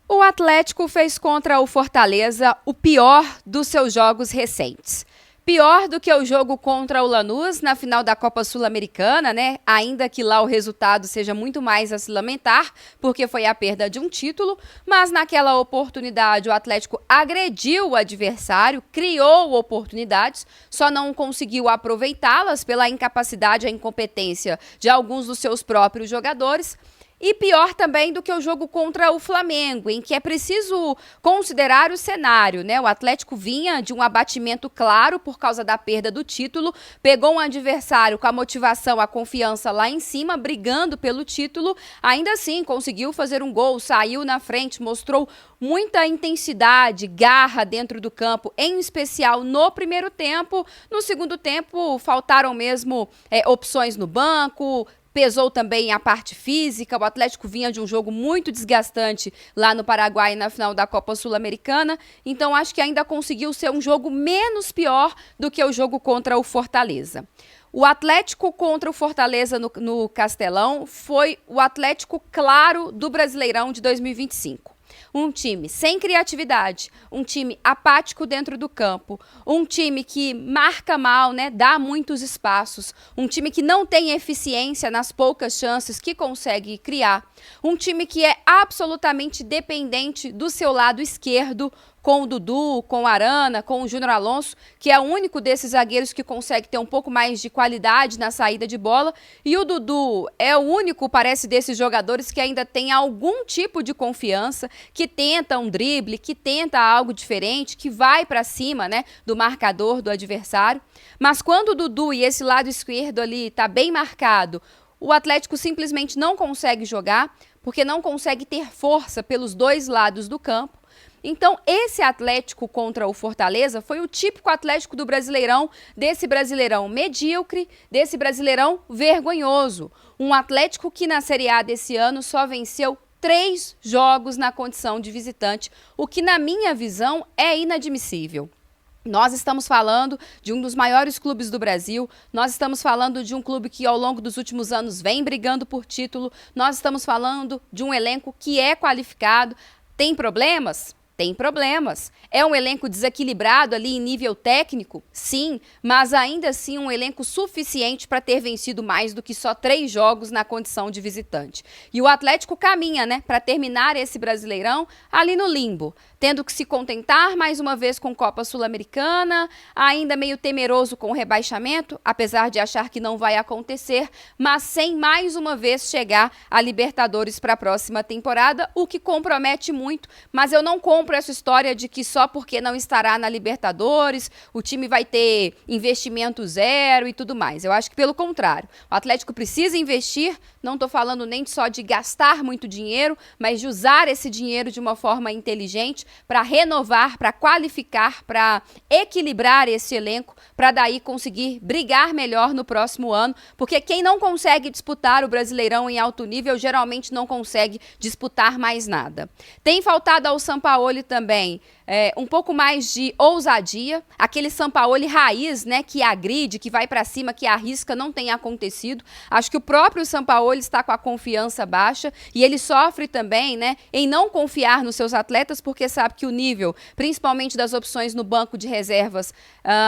O Atlético fez contra o Fortaleza o pior dos seus jogos recentes. Pior do que o jogo contra o Lanús na final da Copa Sul-Americana, né? Ainda que lá o resultado seja muito mais a se lamentar, porque foi a perda de um título, mas naquela oportunidade o Atlético agrediu o adversário, criou oportunidades, só não conseguiu aproveitá-las pela incapacidade e incompetência de alguns dos seus próprios jogadores. E pior também do que o jogo contra o Flamengo, em que é preciso considerar o cenário, né? O Atlético vinha de um abatimento claro por causa da perda do título, pegou um adversário com a motivação, a confiança lá em cima, brigando pelo título, ainda assim conseguiu fazer um gol, saiu na frente, mostrou muita intensidade, garra dentro do campo, em especial no primeiro tempo. No segundo tempo, faltaram mesmo opções no banco. Pesou também a parte física, o Atlético vinha de um jogo muito desgastante lá no Paraguai na final da Copa Sul-Americana, então acho que ainda conseguiu ser um jogo menos pior do que o jogo contra o Fortaleza. O Atlético contra o Fortaleza no Castelão foi o Atlético claro do Brasileirão de 2025. Um time sem criatividade, um time apático dentro do campo, um time que marca mal, né, dá muitos espaços, um time que não tem eficiência nas poucas chances que consegue criar, um time que é absolutamente dependente do seu lado esquerdo, com o Dudu, com o Arana, com o Júnior Alonso, que é o único desses zagueiros que consegue ter um pouco mais de qualidade na saída de bola. E o Dudu é o único, parece, desses jogadores que ainda tem algum tipo de confiança, que tenta um drible, que tenta algo diferente, que vai para cima, né, do marcador do adversário. Mas quando o Dudu e esse lado esquerdo ali está bem marcado, o Atlético simplesmente não consegue jogar, porque não consegue ter força pelos dois lados do campo. Então, esse Atlético contra o Fortaleza foi o típico Atlético do Brasileirão, desse Brasileirão medíocre, desse Brasileirão vergonhoso. Um Atlético que na Série A desse ano só venceu 3 jogos na condição de visitante, o que na minha visão é inadmissível. Nós estamos falando de um dos maiores clubes do Brasil, nós estamos falando de um clube que ao longo dos últimos anos vem brigando por título, nós estamos falando de um elenco que é qualificado. Tem problemas? Tem problemas. É um elenco desequilibrado ali em nível técnico? Sim, mas ainda assim um elenco suficiente para ter vencido mais do que só 3 jogos na condição de visitante. E o Atlético caminha, né, para terminar esse Brasileirão ali no limbo, tendo que se contentar mais uma vez com Copa Sul-Americana, ainda meio temeroso com o rebaixamento, apesar de achar que não vai acontecer, mas sem mais uma vez chegar a Libertadores para a próxima temporada, o que compromete muito, mas eu não compro essa história de que só porque não estará na Libertadores, o time vai ter investimento zero e tudo mais. Eu acho que pelo contrário, o Atlético precisa investir, não estou falando nem só de gastar muito dinheiro, mas de usar esse dinheiro de uma forma inteligente para renovar, para qualificar, para equilibrar esse elenco, para daí conseguir brigar melhor no próximo ano, porque quem não consegue disputar o Brasileirão em alto nível geralmente não consegue disputar mais nada. Tem faltado ao Sampaoli também um pouco mais de ousadia, aquele Sampaoli raiz, né, que agride, que vai para cima, que arrisca, não tem acontecido. Acho que o próprio Sampaoli está com a confiança baixa e ele sofre também, né, em não confiar nos seus atletas, porque sabe que o nível, principalmente das opções no banco de reservas,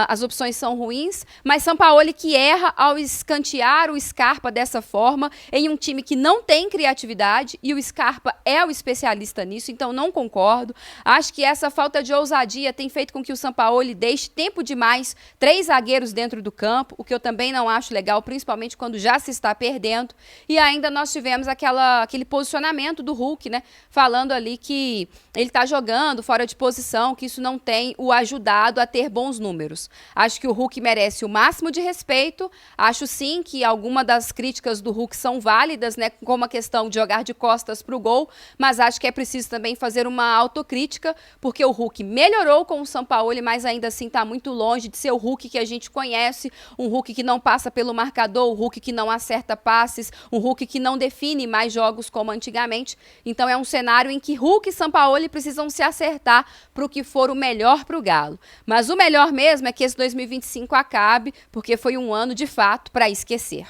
as opções são ruins, mas Sampaoli que erra ao escantear o Scarpa dessa forma, em um time que não tem criatividade, e o Scarpa é o especialista nisso, então não concordo. Acho que essa falta de ousadia tem feito com que o Sampaoli deixe tempo demais 3 zagueiros dentro do campo, o que eu também não acho legal, principalmente quando já se está perdendo. E ainda nós tivemos aquele posicionamento do Hulk, né, falando ali que ele está jogando fora de posição, que isso não tem o ajudado a ter bons números. Acho que o Hulk merece o máximo de respeito, acho sim que alguma das críticas do Hulk são válidas, né, como a questão de jogar de costas para o gol, mas acho que é preciso também fazer uma autocrítica, porque o Hulk melhorou com o Sampaoli, mas ainda assim está muito longe de ser o Hulk que a gente conhece, um Hulk que não passa pelo marcador, um Hulk que não acerta passes, um Hulk que não define mais jogos como antigamente. Então é um cenário em que Hulk e Sampaoli precisam se acertar para o que for o melhor para o Galo. Mas o melhor mesmo é que esse 2025 acabe, porque foi um ano de fato para esquecer.